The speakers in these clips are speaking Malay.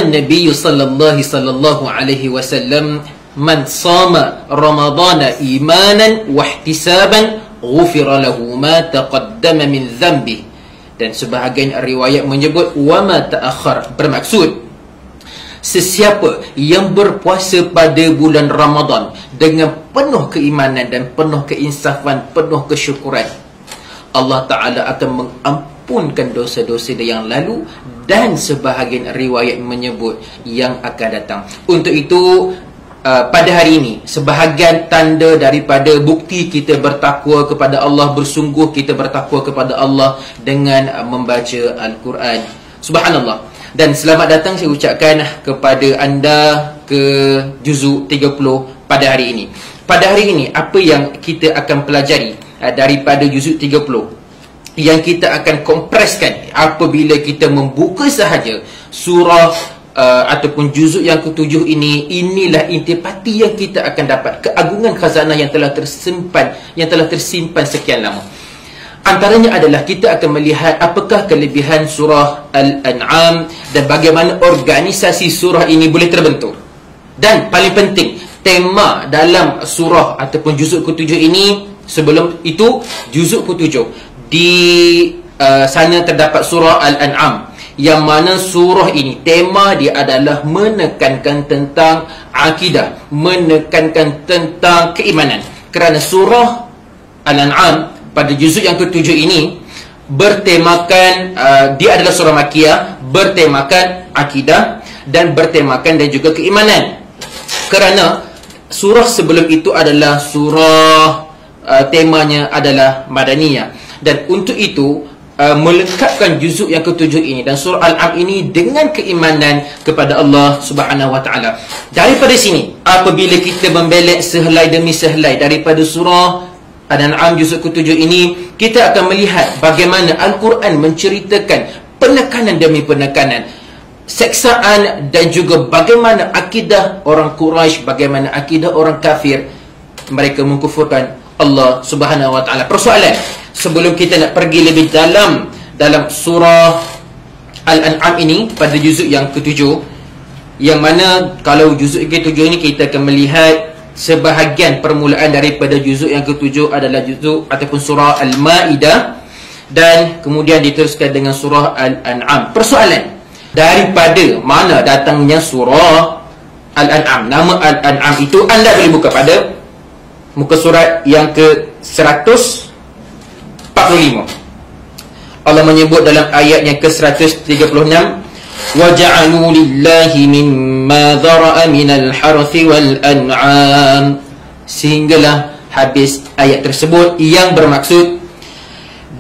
an-nabiy sallallahu alaihi wasallam, man sama ramadana imanan wa ihtisaban ghufira lahu ma taqaddama min dhanbi. Dan sebahagian riwayat menyebut wa ma ta'akhkhar, bermaksud sesiapa yang berpuasa pada bulan Ramadan dengan penuh keimanan dan penuh keinsafan, penuh kesyukuran, Allah Ta'ala akan mengampunkan dosa-dosa dia yang lalu, dan sebahagian riwayat menyebut yang akan datang. Untuk itu pada hari ini, sebahagian tanda daripada bukti kita bertakwa kepada Allah, bersungguh kita bertakwa kepada Allah dengan membaca Al-Quran. Subhanallah. Dan selamat datang saya ucapkan kepada anda ke juzuk 30 pada hari ini. Pada hari ini, apa yang kita akan pelajari daripada juzuk 30 yang kita akan kompreskan apabila kita membuka sahaja surah ataupun juzuk yang ke-7 ini, inilah intipati yang kita akan dapat, keagungan khazanah yang telah tersimpan sekian lama. Antaranya adalah kita akan melihat apakah kelebihan surah Al-An'am dan bagaimana organisasi surah ini boleh terbentuk. Dan paling penting, tema dalam surah ataupun juzuk ke-7 ini, sebelum itu juzuk ke-7 di sana terdapat surah Al-An'am, yang mana surah ini tema dia adalah menekankan tentang akidah, menekankan tentang keimanan. Kerana surah Al-An'am pada juzuk yang ke-7 ini bertemakan dia adalah surah Makkiyah, bertemakan akidah dan bertemakan dan juga keimanan. Kerana surah sebelum itu adalah surah temanya adalah Madaniyah. Dan untuk itu melengkapkan juzuk yang ke-7 ini dan surah Al-An'am ini dengan keimanan kepada Allah Subhanahu wa taala. Daripada sini, apabila kita membelek sehelai demi sehelai daripada surah Al-An'am juzuk ke-7 ini, kita akan melihat bagaimana Al-Quran menceritakan penekanan demi penekanan, seksaan, dan juga bagaimana akidah orang Quraisy, bagaimana akidah orang kafir, mereka mengkufurkan Allah Subhanahu wa taala. Persoalan, sebelum kita nak pergi lebih dalam surah Al-An'am ini pada juzuk yang ke-7, yang mana kalau juzuk ke-7 ini kita akan melihat sebahagian permulaan daripada juzuk yang ke-7 adalah juzuk ataupun surah Al-Ma'idah, dan kemudian diteruskan dengan surah Al-An'am. Persoalan, daripada mana datangnya surah Al-An'am? Nama Al-An'am itu anda boleh buka pada muka surat yang ke-145. Allah menyebut dalam ayat yang ke-136, وَجَعَلُوا لِلَّهِ مِمَّا ذَرَأَ مِنَ الْحَرْثِ وَالْأَنْعَامِ, sehinggalah habis ayat tersebut, yang bermaksud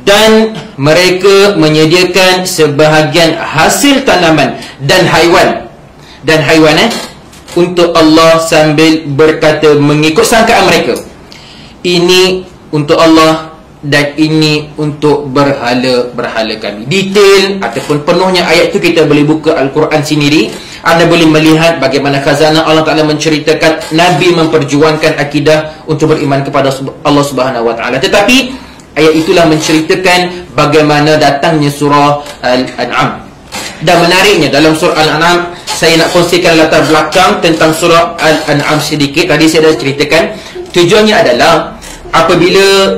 dan mereka menyediakan sebahagian hasil tanaman dan haiwan untuk Allah, sambil berkata mengikut sangkaan mereka, ini untuk Allah dan ini untuk berhala-berhala kami. Detail ataupun penuhnya ayat itu kita boleh buka Al-Quran sendiri. Anda boleh melihat bagaimana khazanah Allah Ta'ala menceritakan Nabi memperjuangkan akidah untuk beriman kepada Allah Subhanahu wa taala. Tetapi ayat itulah menceritakan bagaimana datangnya surah Al-An'am. Dan menariknya, dalam surah Al-An'am, saya nak kongsikan latar belakang tentang surah Al-An'am sedikit. Tadi saya dah ceritakan. Tujuannya adalah apabila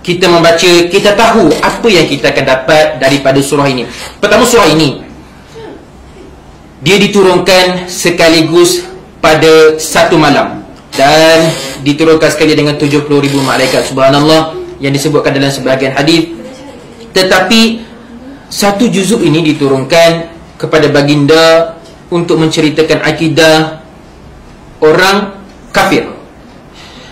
kita membaca, kita tahu apa yang kita akan dapat daripada surah ini. Pertama, surah ini dia diturunkan sekaligus pada satu malam, dan diturunkan sekali dengan 70,000 malaikat. Subhanallah, yang disebutkan dalam sebahagian hadis. Tetapi satu juzuk ini diturunkan kepada baginda untuk menceritakan akidah orang kafir.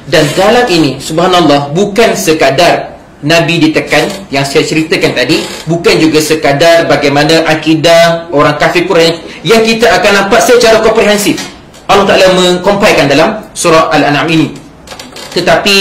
Dan dalam ini, subhanallah, bukan sekadar Nabi ditekan yang saya ceritakan tadi, bukan juga sekadar bagaimana akidah orang kafir Quraisy yang kita akan nampak secara komprehensif Allah Ta'ala mengkompilkan dalam surah Al-An'am ini. Tetapi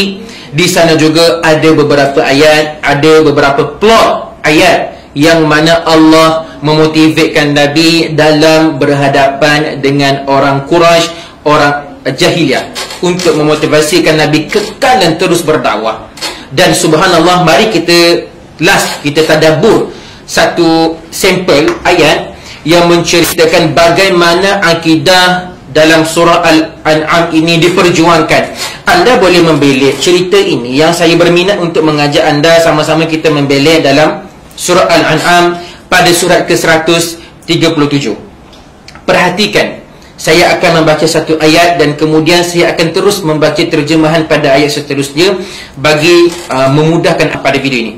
di sana juga ada beberapa ayat, ada beberapa plot ayat yang mana Allah memotivasikan Nabi dalam berhadapan dengan orang Quraisy, orang jahiliyah, untuk memotivasikan Nabi kekal dan terus berdakwah. Dan subhanallah, mari kita tadabbur satu sampel ayat yang menceritakan bagaimana akidah dalam surah Al-An'am ini diperjuangkan. Anda boleh membelik cerita ini yang saya berminat untuk mengajak anda sama-sama kita membelik dalam surah Al-An'am pada surat ke-137. Perhatikan, saya akan membaca satu ayat dan kemudian saya akan terus membaca terjemahan pada ayat seterusnya bagi memudahkan pada video ini.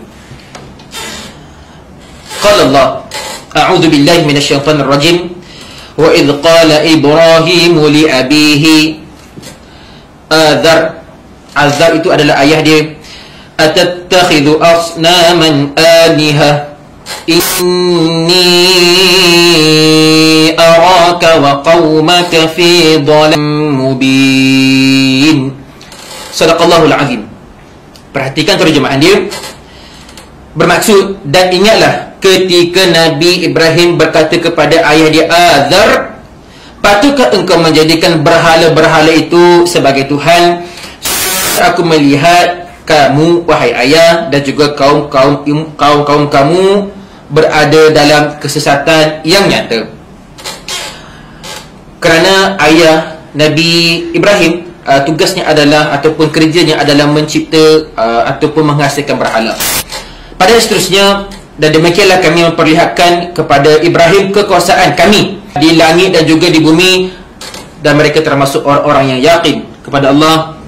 Qala Allah, a'udzu billahi minasyaitonir rajim. Wa idh qala Ibrahim li abihi Azar. Azar itu adalah ayah dia. Atattakhidhu asnaman aliha inni araka wa qaumaka fi dhalalin mubin. Sadaqallahul azim. Perhatikan terjemahan dia. Bermaksud, dan ingatlah ketika Nabi Ibrahim berkata kepada ayah dia Azar, patutkah engkau menjadikan berhala-berhala itu sebagai Tuhan? Aku melihat kamu, wahai ayah, dan juga kaum kamu berada dalam kesesatan yang nyata. Kerana ayah Nabi Ibrahim tugasnya adalah ataupun kerjanya adalah mencipta ataupun menghasilkan berhala. Pada seterusnya, dan demikianlah kami memperlihatkan kepada Ibrahim kekuasaan kami di langit dan juga di bumi, dan mereka termasuk orang-orang yang yakin kepada Allah.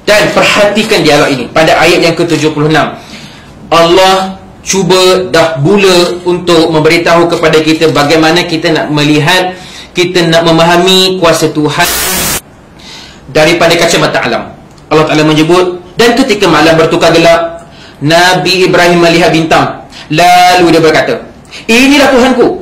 Dan perhatikan dialog ini pada ayat yang ke-76. Allah cuba dah bula untuk memberitahu kepada kita bagaimana kita nak melihat, kita nak memahami kuasa Tuhan daripada kacamata alam. Allah Ta'ala menyebut, dan ketika malam bertukar gelap, Nabi Ibrahim melihat bintang, lalu dia berkata, inilah Tuhanku.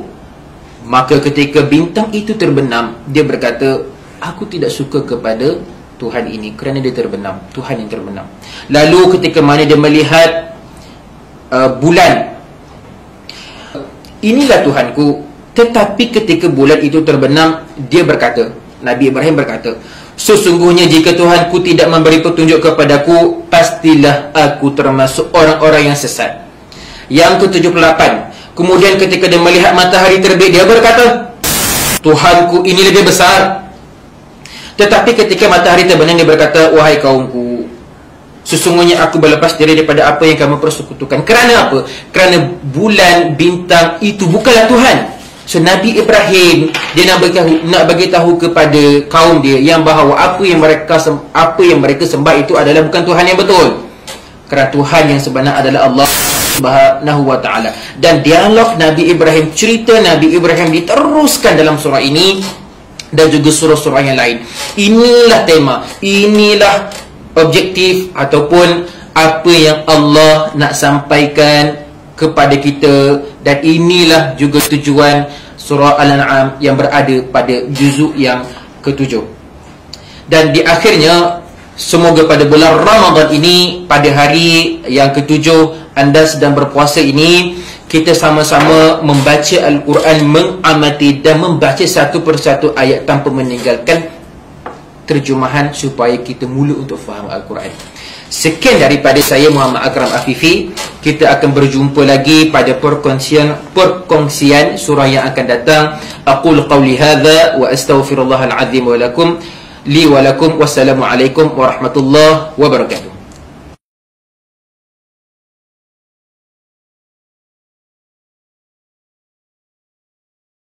Maka ketika bintang itu terbenam, dia berkata, aku tidak suka kepada Tuhan ini kerana dia terbenam, Tuhan yang terbenam. Lalu ketika mana dia melihat bulan, inilah Tuhanku. Tetapi ketika bulan itu terbenam, dia berkata, Nabi Ibrahim berkata, sesungguhnya jika Tuhanku tidak memberi petunjuk kepadaku, pastilah aku termasuk orang-orang yang sesat. Yang ke-78, kemudian ketika dia melihat matahari terbit, dia berkata, Tuhanku ini lebih besar. Tetapi ketika matahari terbenam, dia berkata, wahai kaumku, sesungguhnya aku berlepas diri daripada apa yang kamu persekutukan. Kerana apa? Kerana bulan, bintang itu bukanlah Tuhan. So Nabi Ibrahim, dia nak bagi tahu kepada kaum dia yang bahawa apa yang mereka sembah itu adalah bukan Tuhan yang betul. Kerana Tuhan yang sebenar adalah Allah Subhanahu wa ta'ala. Dan dialog Nabi Ibrahim, cerita Nabi Ibrahim diteruskan dalam surah ini dan juga surah-surah yang lain. Inilah tema, inilah objektif ataupun apa yang Allah nak sampaikan kepada kita, dan inilah juga tujuan surah Al-An'am yang berada pada juzuk yang ke-7. Dan di akhirnya, semoga pada bulan Ramadan ini, pada hari yang ke-7 anda sedang berpuasa ini, kita sama-sama membaca Al-Quran, mengamati dan membaca satu persatu ayat tanpa meninggalkan terjemahan supaya kita mula untuk faham Al-Quran. Sekian daripada saya, Muhammad Akram Afifi. Kita akan berjumpa lagi pada perkongsian surah yang akan datang. Aqul qawli hadha wa astaghfirullahal azim wa lakum li wa lakum. Wassalamualaikum warahmatullahi wabarakatuh.